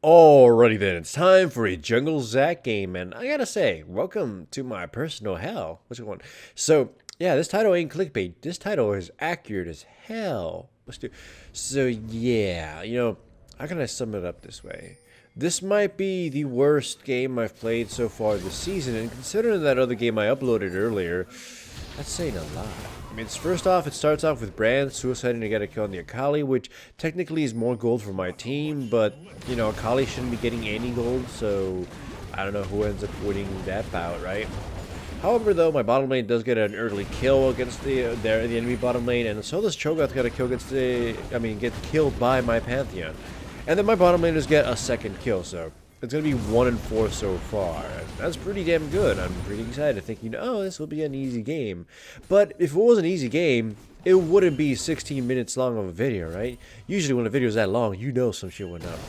Alrighty then, it's time for a Jungle Zack game, and I gotta say, welcome to my personal hell. What's going on? So, yeah, this title ain't clickbait. This title is accurate as hell. Let's do. So, yeah, how can I sum it up this way? This might be the worst game I've played so far this season, and considering that other game I uploaded earlier, that's saying a lot. I mean, first off, it starts off with Brand suiciding to get a kill on the Akali, which technically is more gold for my team, but, Akali shouldn't be getting any gold, so I don't know who ends up winning that bout, right? However, though, my bottom lane does get an early kill against the enemy bottom lane, and so does Cho'Gath got a kill against get killed by my Pantheon. And then my bottom laners get a second kill, so it's going to be 1 and 4 so far. That's pretty damn good. I'm pretty excited, thinking, oh, this will be an easy game. But if it was an easy game, it wouldn't be 16 minutes long of a video, right? Usually when a video is that long, you know some shit went up.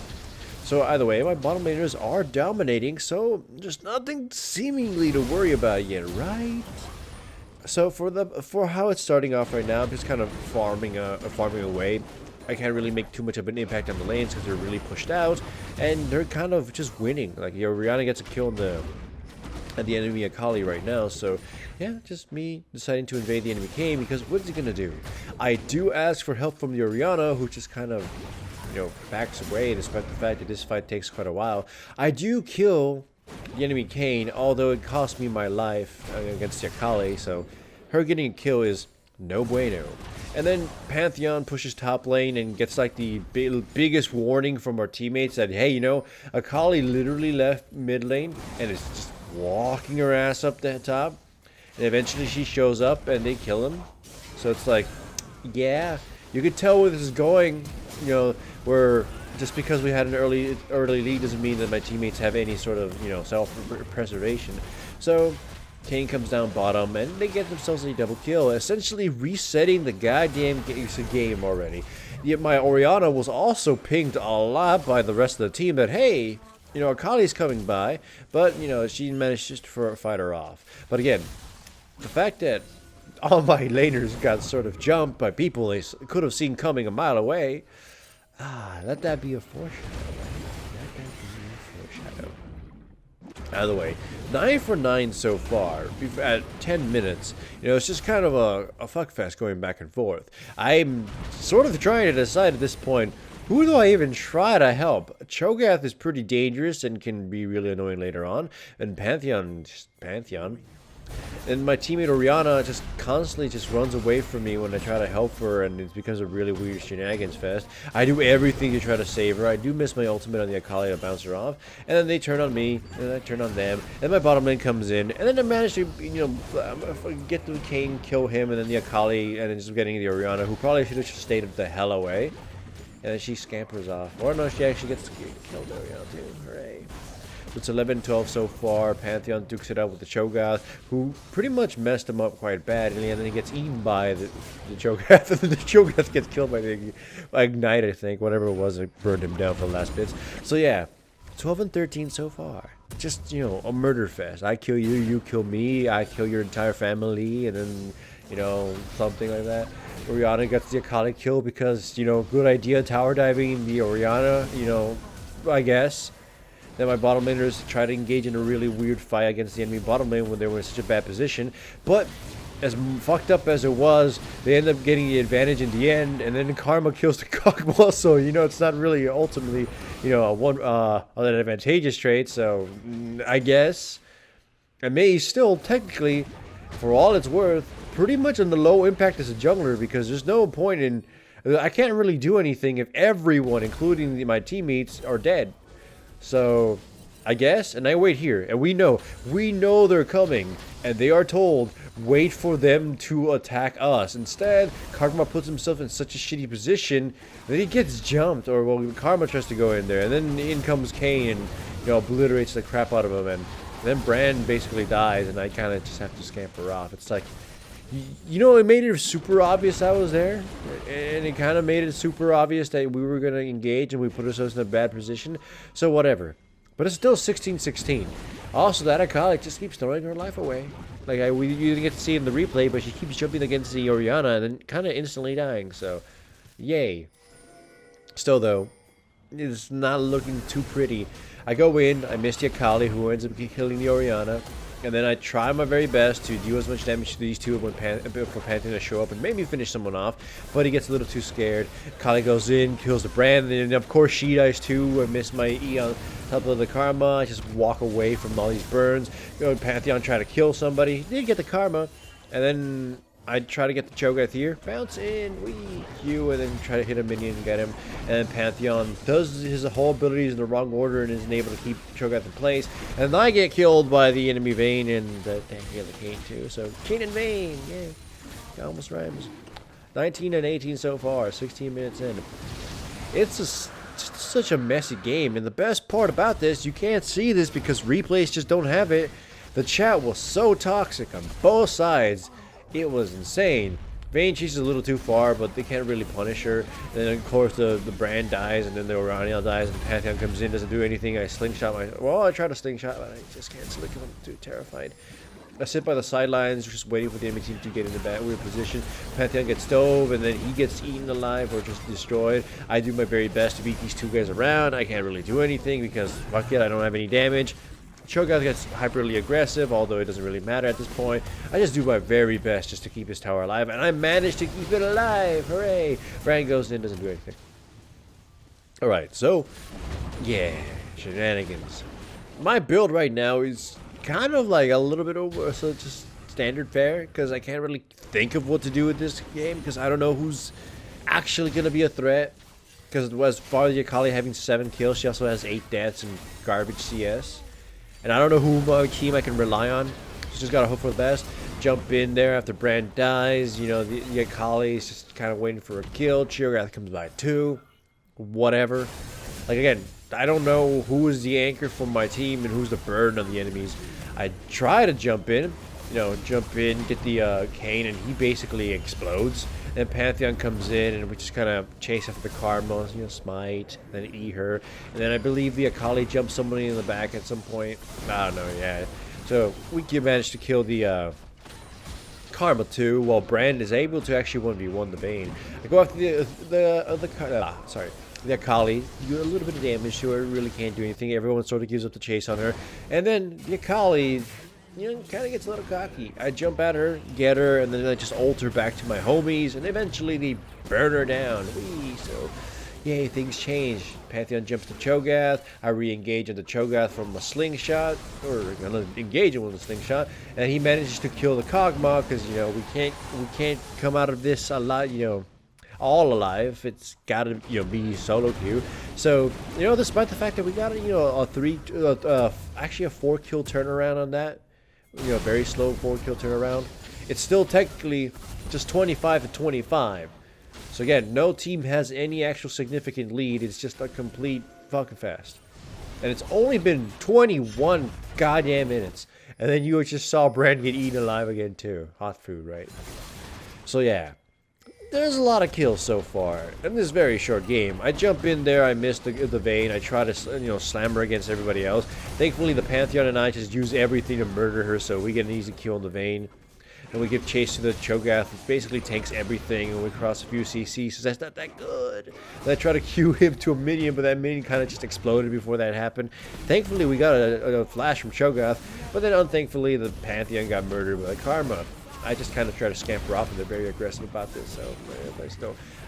So either way, my bottom laners are dominating, so there's nothing seemingly to worry about yet, right? So for how it's starting off right now, I'm just kind of farming away. I can't really make too much of an impact on the lanes because they're really pushed out, and they're kind of just winning. Like, Rihanna gets a kill at the enemy Akali right now, so yeah, just me deciding to invade the enemy cave because what's he gonna do? I do ask for help from the Orianna, who just kind of, backs away despite the fact that this fight takes quite a while. I do kill the enemy Kayn, although it cost me my life against the Akali, so her getting a kill is no bueno. And then Pantheon pushes top lane and gets like the biggest warning from our teammates that, hey, Akali literally left mid lane and is just walking her ass up the top. And eventually she shows up and they kill him. So it's like, yeah, you could tell where this is going. Where just because we had an early lead doesn't mean that my teammates have any sort of, self-preservation. So Kayn comes down bottom, and they get themselves a double kill, essentially resetting the goddamn game already. Yet my Orianna was also pinged a lot by the rest of the team that, hey, Akali's coming by, but, she managed just to fight her off. But again, the fact that all my laners got sort of jumped by people they could have seen coming a mile away, let that be a foreshadow, right? Let that be a foreshadow. Either way, 9 for 9 so far. We've at 10 minutes. It's just kind of a fuckfest going back and forth. I'm sort of trying to decide at this point, who do I even try to help? Cho'Gath is pretty dangerous and can be really annoying later on. And Pantheon. And my teammate Orianna just constantly just runs away from me when I try to help her, and it's because of really weird shenanigans fest. I do everything to try to save her. I do miss my ultimate on the Akali to bounce her off, and then they turn on me, and then I turn on them, and my bottom lane comes in, and then I manage to, get the Kayn, kill him, and then the Akali, and then just getting the Orianna, who probably should have just stayed the hell away. And then she scampers off. Or no, she actually gets killed Orianna too. Hooray. It's 11-12 so far. Pantheon dukes it out with the Cho'Gath, who pretty much messed him up quite badly, and then he gets eaten by the Cho'Gath, and then the Cho'Gath gets killed by the Ignite, I think, whatever it was, it burned him down for the last bits. So yeah, 12 and 13 so far. Just, a murder fest. I kill you, you kill me, I kill your entire family, and then, something like that. Orianna gets the Akali kill because, good idea, tower diving the Orianna, I guess. Then my bottom laners try to engage in a really weird fight against the enemy bottom lane when they were in such a bad position. But as fucked up as it was, they end up getting the advantage in the end, and then Karma kills the Cogwall, so, it's not really ultimately, an advantageous trade, so I guess. And Mei still, technically, for all it's worth, pretty much on the low impact as a jungler, because there's no point in... I can't really do anything if everyone, including my teammates, are dead. So, I guess, and I wait here, and we know they're coming, and they are told, wait for them to attack us. Instead, Karma puts himself in such a shitty position that he gets jumped, or, well, Karma tries to go in there, and then in comes Kayn and, obliterates the crap out of him, and then Brand basically dies, and I kind of just have to scamper off. It's like, it made it super obvious I was there, and it kind of made it super obvious that we were going to engage, and we put ourselves in a bad position, so whatever. But it's still 16-16. Also, that Akali just keeps throwing her life away. Like, you didn't get to see in the replay, but she keeps jumping against the Orianna and then kind of instantly dying, so yay. Still, though, is not looking too pretty. I go in, I miss the Akali, who ends up killing the Orianna. And then I try my very best to do as much damage to these two for Pantheon to show up and maybe finish someone off. But he gets a little too scared. Kali goes in, kills the Brand, and then of course she dies too. I miss my E on top of the Karma. I just walk away from all these burns. Go to Pantheon, try to kill somebody. Did get the Karma. And then I try to get the Cho'Gath here. Bounce in, wee, Q, and then try to hit a minion and get him. And then Pantheon does his whole abilities in the wrong order and isn't able to keep Cho'Gath in place. And then I get killed by the enemy Vayne and the Kayn too. So Kayn and Vayne, yeah, it almost rhymes. 19 and 18 so far, 16 minutes in. It's just such a messy game, and the best part about this, you can't see this because replays just don't have it. The chat was so toxic on both sides. It was insane. Vayne chases a little too far, but they can't really punish her. And then of course the Brand dies, and then the Orianna dies, and Pantheon comes in, doesn't do anything. I slingshot I try to slingshot, but I just can't slip because I'm too terrified. I sit by the sidelines, just waiting for the enemy team to get in the bad weird position. Pantheon gets stove, and then he gets eaten alive or just destroyed. I do my very best to beat these two guys around. I can't really do anything because fuck it, I don't have any damage. Cho'Gath gets hyperly aggressive, although it doesn't really matter at this point. I just do my very best just to keep his tower alive, and I managed to keep it alive. Hooray! Brand goes in, doesn't do anything. Alright, so, yeah, shenanigans. My build right now is kind of like a little bit over, so just standard fare, because I can't really think of what to do with this game, because I don't know who's actually going to be a threat. Because as far as Akali having 7 kills, she also has 8 deaths and garbage CS. And I don't know who my team I can rely on. Just gotta hope for the best. Jump in there after Brand dies. You know, the Akali is just kind of waiting for a kill. Cho'Gath comes by 2. Whatever. Like, again, I don't know who is the anchor for my team and who's the burden on the enemies. I try to jump in. You know, jump in, get the Kayn, and he basically explodes. Then Pantheon comes in, and we just kind of chase after the Karma, you know, smite, then eat her. And then I believe the Akali jumps somebody in the back at some point. I don't know, yeah. So we managed to kill the Karma too, while Brand is able to actually 1v1 the Vayne. I go after the Akali, do a little bit of damage to her, really can't do anything. Everyone sort of gives up the chase on her. And then the Akali, you know, kind of gets a little cocky. I jump at her, get her, and then I just ult her back to my homies, and eventually they burn her down. Whee! So, yay, things change. Pantheon jumps to Cho'Gath. I re-engage into Cho'Gath from a slingshot, or engage him with a slingshot, and he manages to kill the Kog'Maw because, you know, we can't come out of this a lot, you know, all alive. It's gotta, you know, be solo queue. So, you know, despite the fact that we got, you know, actually a 4-kill turnaround on that. You know, very slow 4-kill turnaround. It's still technically just 25 to 25. So again, no team has any actual significant lead. It's just a complete fucking fest. And it's only been 21 goddamn minutes. And then you just saw Brand get eaten alive again too. Hot food, right? So yeah. There's a lot of kills so far in this very short game. I jump in there, I miss the Vayne, I try to, you know, slam her against everybody else. Thankfully, the Pantheon and I just use everything to murder her, so we get an easy kill on the Vayne. And we give chase to the Cho'Gath, which basically tanks everything, and we cross a few CCs, so that's not that good. And I try to queue him to a minion, but that minion kind of just exploded before that happened. Thankfully, we got a flash from Cho'Gath, but then unthankfully, the Pantheon got murdered by Karma. I just kind of try to scamper off, and they're very aggressive about this, so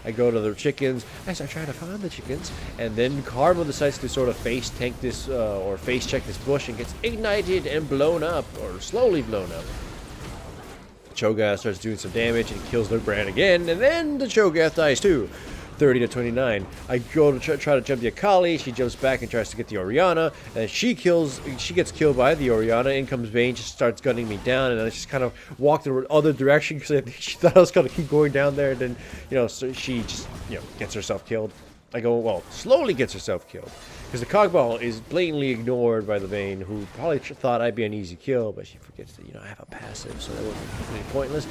I go to the chickens, I start trying to find the chickens, and then Karma decides to sort of face tank this, or face check this bush, and gets ignited and blown up, or slowly blown up. Cho'Gath starts doing some damage and kills their Brand again, and then the Cho'Gath dies too. 30 to 29. I go to try to jump the Akali. She jumps back and tries to get the Orianna, and she gets killed by the Orianna. In comes Vayne, just starts gunning me down, and I just kind of walk the other direction because I think she thought I was gonna keep going down there. And then, you know, so she just, you know, gets herself killed. I go, well, slowly gets herself killed because the Kog'Maw is blatantly ignored by the Vayne, who probably thought I'd be an easy kill, but she forgets that, you know, I have a passive, so that would be completely pointless.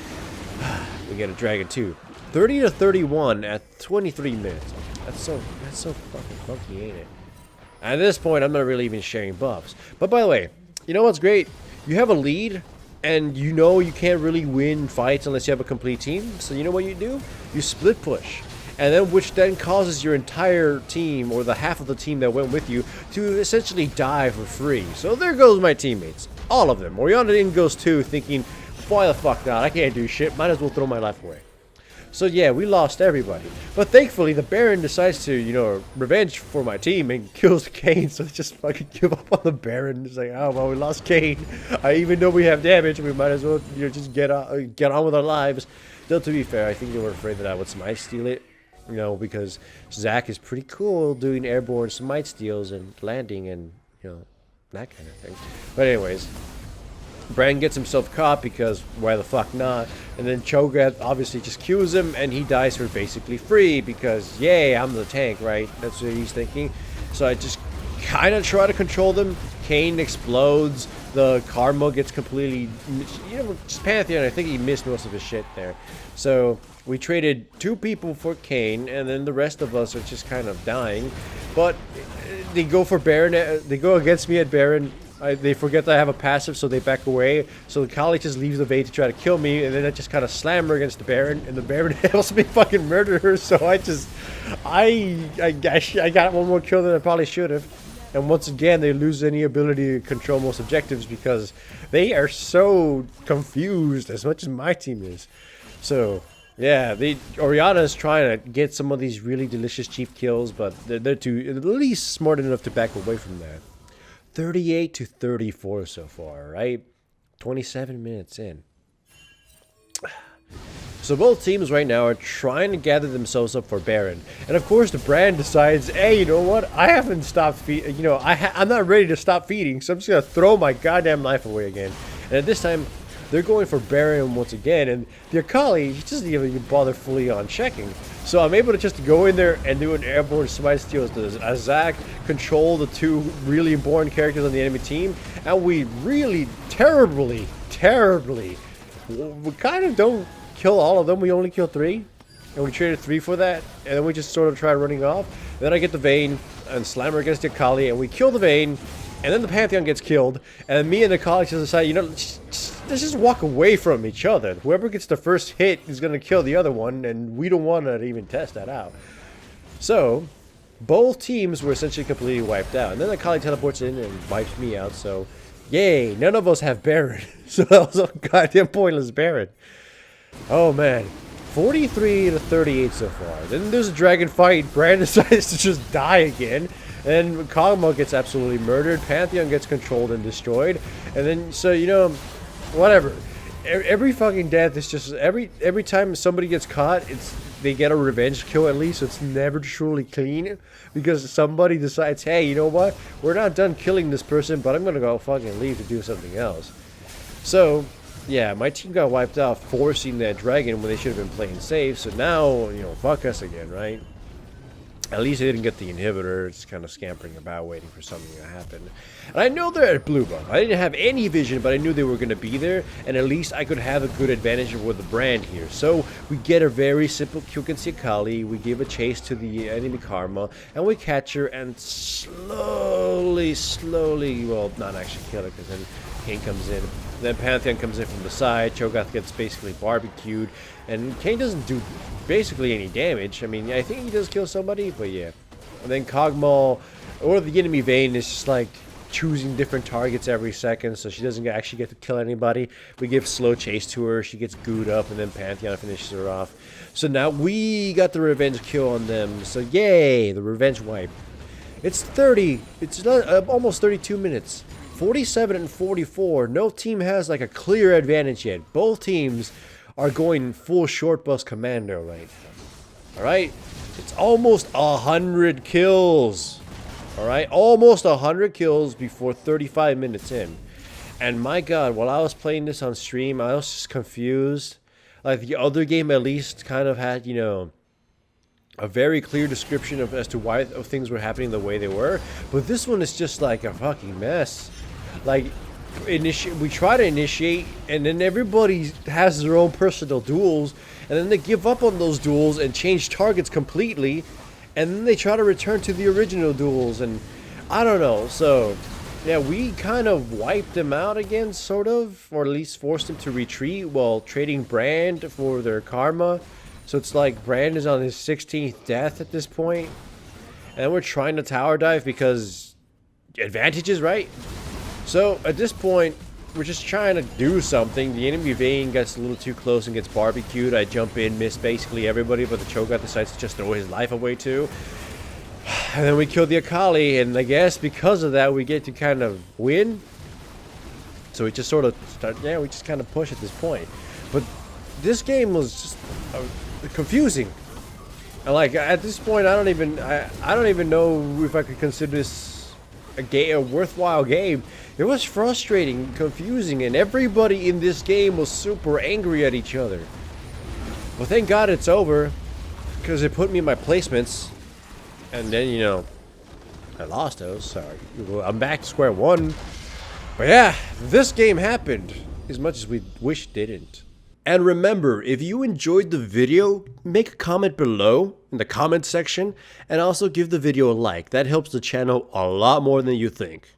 We get a Dragon too. 30 to 31 at 23 minutes. That's so fucking funky, ain't it? At this point, I'm not really even sharing buffs. But by the way, you know what's great? You have a lead, and you know you can't really win fights unless you have a complete team. So you know what you do? You split push. and then which then causes your entire team, or the half of the team that went with you, to essentially die for free. So there goes my teammates. All of them. Oriana in goes too, thinking, why the fuck not? I can't do shit. Might as well throw my life away. So yeah, we lost everybody. But thankfully, the Baron decides to, you know, revenge for my team and kills Kane. So they just fucking give up on the Baron. It's like, oh, well, we lost Kane. Even though we have damage, we might as well, you know, just get on with our lives. Though, to be fair, I think they were afraid that I would smite steal it. You know, because Zac is pretty cool doing airborne smite steals and landing and, you know, that kind of thing. But anyways, Bran gets himself caught because why the fuck not? And then Cho'Gath obviously just kills him and he dies for basically free because, yay, I'm the tank, right? That's what he's thinking. So I just kind of try to control them. Kane explodes. The Karma gets completely, you know, just Pantheon, I think he missed most of his shit there. So we traded 2 people for Kane, and then the rest of us are just kind of dying. But they go for Baron, they go against me at Baron. They forget that I have a passive, so they back away. So the Kali just leaves the Vayne to try to kill me, and then I just kind of slam her against the Baron, and the Baron helps me fucking murder her. So I got one more kill than I probably should have. And once again, they lose any ability to control most objectives because they are so confused, as much as my team is. So yeah, Oriana is trying to get some of these really delicious cheap kills, but they're too at least smart enough to back away from that. 38 to 34 so far, right? 27 minutes in. So both teams right now are trying to gather themselves up for Baron. And of course the Bran decides, hey, you know what? I haven't stopped feeding, you know, I'm not ready to stop feeding, so I'm just going to throw my goddamn life away again. And at this time, they're going for Baron once again, and the Akali, he doesn't even bother fully on checking. So I'm able to just go in there and do an airborne smite steal to Zac, control the 2 really important characters on the enemy team, and we really terribly, we kind of don't kill all of them. We only kill 3, and we traded 3 for that, and then we just sort of try running off. And then I get the Vayne and slam her against the Akali, and we kill the Vayne, and then the Pantheon gets killed, and then me and the Akali just decide, you know, let's just walk away from each other. Whoever gets the first hit is going to kill the other one, and we don't want to even test that out. So both teams were essentially completely wiped out, and then the Akali teleports in and wipes me out. So yay, none of us have Baron. So that was a goddamn pointless Baron. Oh man, 43 to 38 so far. Then there's a dragon fight. Bran decides to just die again. And Kog'Maw gets absolutely murdered. Pantheon gets controlled and destroyed. And then, so, you know, whatever. Every fucking death is just, every time somebody gets caught, they get a revenge kill at least. So it's never truly clean. Because somebody decides, hey, you know what? We're not done killing this person, but I'm going to go fucking leave to do something else. So yeah, my team got wiped out forcing that dragon when they should have been playing safe. So now, you know, fuck us again, right? At least they didn't get the inhibitor. It's kind of scampering about, waiting for something to happen. And I know they're at blue buff. I didn't have any vision, but I knew they were going to be there. And at least I could have a good advantage with the brand here. So we get a very simple Q against the Akali. We give a chase to the enemy Karma. And we catch her and slowly, well, not actually kill her, because then Kane comes in. Then Pantheon comes in from the side. Cho'Gath gets basically barbecued. And Kane doesn't do basically any damage. I mean, I think he does kill somebody, but yeah. And then Kog'Maw, or the enemy Vayne, is just like choosing different targets every second, so she doesn't actually get to kill anybody. We give slow chase to her. She gets gooed up, and then Pantheon finishes her off. So now we got the revenge kill on them. So yay, the revenge wipe. It's almost 32 minutes. 47 and 44. No team has like a clear advantage yet. Both teams are going full short bus commando right now. Alright? It's almost 100 kills. Alright? Almost 100 kills before 35 minutes in. And my god, while I was playing this on stream, I was just confused. Like the other game at least kind of had, you know, a very clear description of as to why things were happening the way they were. But this one is just like a fucking mess. Like, we try to initiate, and then everybody has their own personal duels, and then they give up on those duels and change targets completely, and then they try to return to the original duels, and I don't know. So yeah, we kind of wiped them out again, sort of, or at least forced them to retreat while trading brand for their Karma. So it's like Brandon's on his 16th death at this point. And we're trying to tower dive because advantages, right? So at this point, we're just trying to do something. The enemy Vayne gets a little too close and gets barbecued. I jump in, miss basically everybody, but the Cho'Gath decides to just throw his life away too. And then we kill the Akali, and I guess because of that, we get to kind of win. So we just sort of start, yeah, we just kind of push at this point. But this game was just confusing. And like at this point, I don't even know if I could consider this a worthwhile game. It was frustrating, confusing, and everybody in this game was super angry at each other. Well, thank God it's over, because it put me in my placements. And then, you know, I lost those. Sorry. I'm back to square one. But yeah, this game happened as much as we wish it didn't. And remember, if you enjoyed the video, make a comment below in the comment section and also give the video a like. That helps the channel a lot more than you think.